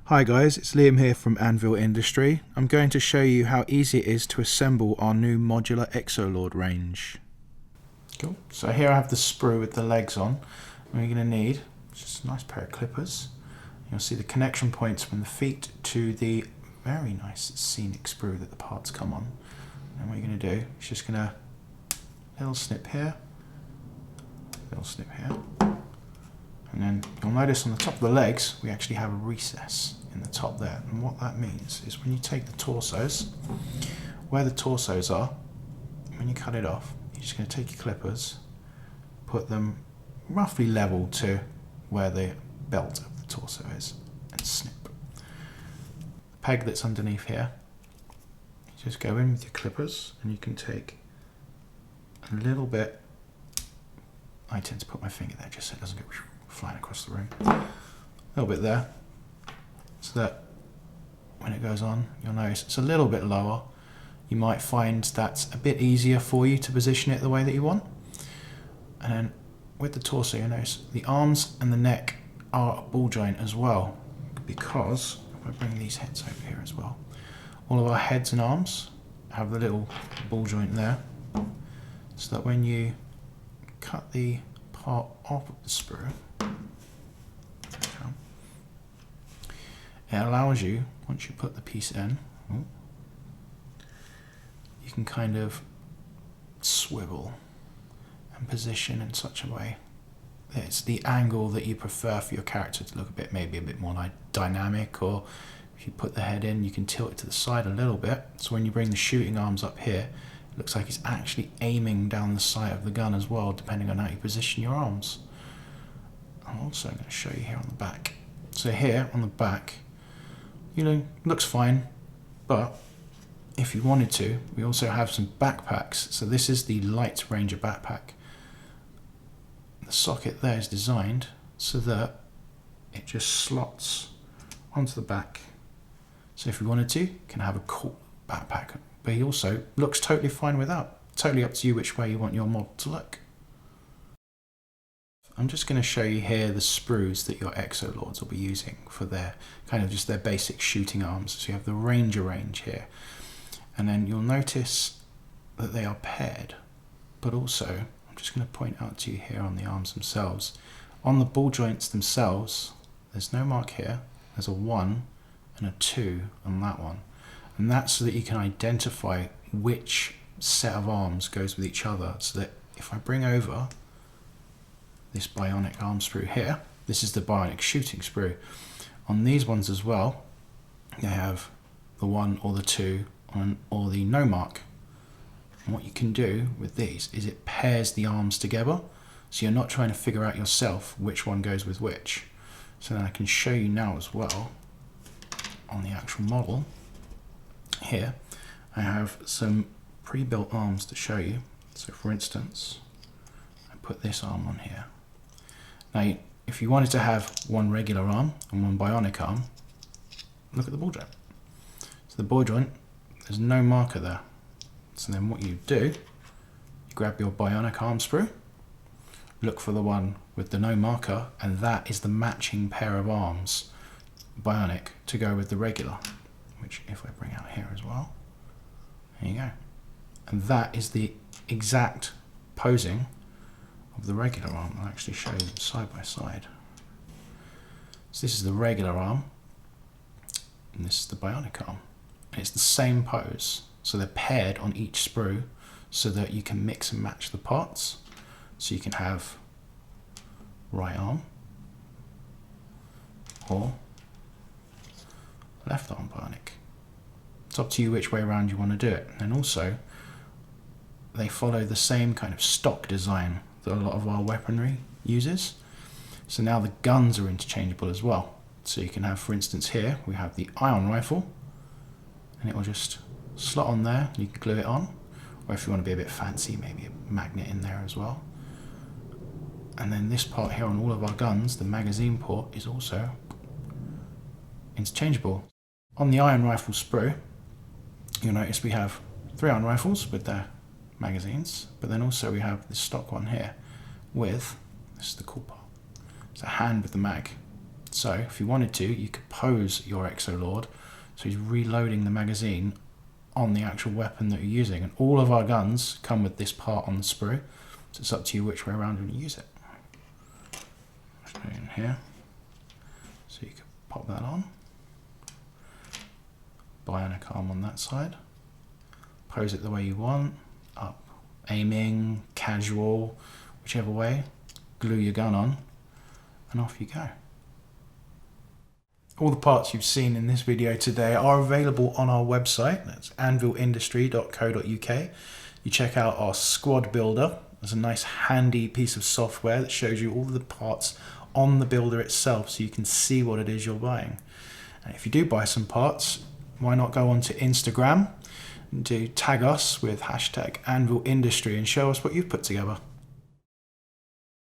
Hi guys, it's Liam here from Anvil Industry. I'm going to show you how easy it is to assemble our new modular Exo-Lord range. Cool. So here I have the sprue with the legs on. And we're going to need just a nice pair of clippers. You'll see the connection points from the feet to the very nice scenic sprue that the parts come on. And what you're going to do is just going to little snip here, little snip here. And then you'll notice on the top of the legs, we actually have a recess in the top there. And what that means is when you take the torsos, where the torsos are, when you cut it off, you're just going to take your clippers, put them roughly level to where the belt of the torso is, and snip. The peg that's underneath here, you just go in with your clippers, and you can take a little bit. I tend to put my finger there just so it doesn't go flying across the room. A little bit there, so that when it goes on, you'll notice it's a little bit lower. You might find that's a bit easier for you to position it the way that you want. And then with the torso, you'll notice the arms and the neck are a ball joint as well, because if I bring these heads over here as well, all of our heads and arms have the little ball joint there, so that when you cut the part off of the sprue, it allows you, once you put the piece in, you can kind of swivel and position in such a way that it's the angle that you prefer for your character to look a bit, maybe a bit more like dynamic, or if you put the head in, you can tilt it to the side a little bit. So when you bring the shooting arms up here, it looks like it's actually aiming down the sight of the gun as well, depending on how you position your arms. I'm also going to show you here on the back. So here on the back, looks fine, but if you wanted to, we also have some backpacks. So this is the Light Ranger backpack. The socket there is designed so that it just slots onto the back. So if you wanted to, you can have a cool backpack, but he also looks totally fine without. Totally up to you which way you want your model to look. I'm just going to show you here the sprues that your Exo-Lords will be using for their kind of just their basic shooting arms. So you have the Ranger range here, and then you'll notice that they are paired, but also I'm just going to point out to you here on the arms themselves, on the ball joints themselves, there's no mark here, there's a 1 and a 2 on that one, and that's so that you can identify which set of arms goes with each other, so that if I bring over this bionic arm sprue here, this is the bionic shooting sprue. On these ones as well, they have the 1 or the 2 or the no mark. And what you can do with these is it pairs the arms together, so you're not trying to figure out yourself which one goes with which. So then I can show you now as well on the actual model. Here I have some pre-built arms to show you. So for instance, I put this arm on here. Now, if you wanted to have one regular arm and one bionic arm, look at the ball joint. So the ball joint, there's no marker there. So then what you do, you grab your bionic arm sprue, look for the one with the no marker, and that is the matching pair of arms, bionic, to go with the regular, which if I bring out here as well, there you go. And that is the exact posing of the regular arm. I'll actually show you them side by side. So this is the regular arm, and this is the bionic arm. And it's the same pose, so they're paired on each sprue so that you can mix and match the parts. So you can have right arm or left arm bionic. It's up to you which way around you want to do it. And also, they follow the same kind of stock design that a lot of our weaponry uses. So now the guns are interchangeable as well. So you can have, for instance, here we have the ion rifle, and it will just slot on there, you can glue it on, or if you want to be a bit fancy, maybe a magnet in there as well. And then this part here on all of our guns, the magazine port, is also interchangeable. On the ion rifle sprue, you'll notice we have 3 ion rifles with their magazines, but then also we have this stock one here with, this is the cool part, it's a hand with the mag. So if you wanted to, you could pose your Exo-Lord, so he's reloading the magazine on the actual weapon that you're using. And all of our guns come with this part on the sprue, so it's up to you which way around you want to use it. Just put it in here, so you can pop that on. Bionic arm on that side. Pose it the way you want, up, aiming, casual, whichever way. Glue your gun on, and off you go. All the parts you've seen in this video today are available on our website. That's anvilindustry.co.uk. You check out our squad builder. There's a nice handy piece of software that shows you all the parts on the builder itself, so you can see what it is you're buying. And if you do buy some parts, why not go onto Instagram and tag us with #AnvilIndustry and show us what you've put together.